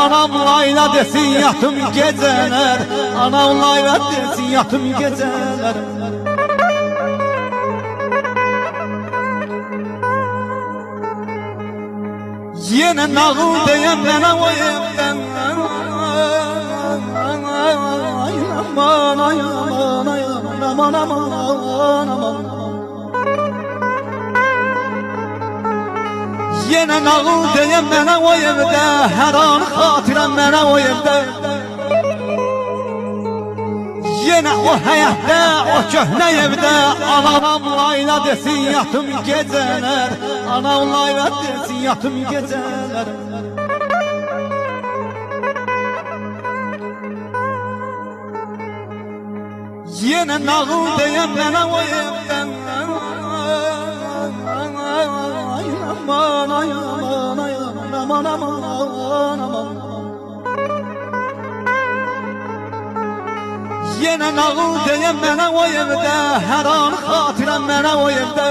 Anam layla desin yatım geceler, anam layla desin yatım geceler. Yine nağıl diyen mənə o evdən, aman aman aman aman aman. Yine nağıl diyen mənə o evdə, hər an xatirəm mənə o evdə. Yine o həyətdə, o köhnə evdə, anam layla desin yatım geceler, anam layla desin yatım geceler. Yine nağıl diyen mənə o evdən, aman aman aman aman aman. Yine nağıl diyen mənə o evdə, hər an xatirəm mənə o evdə.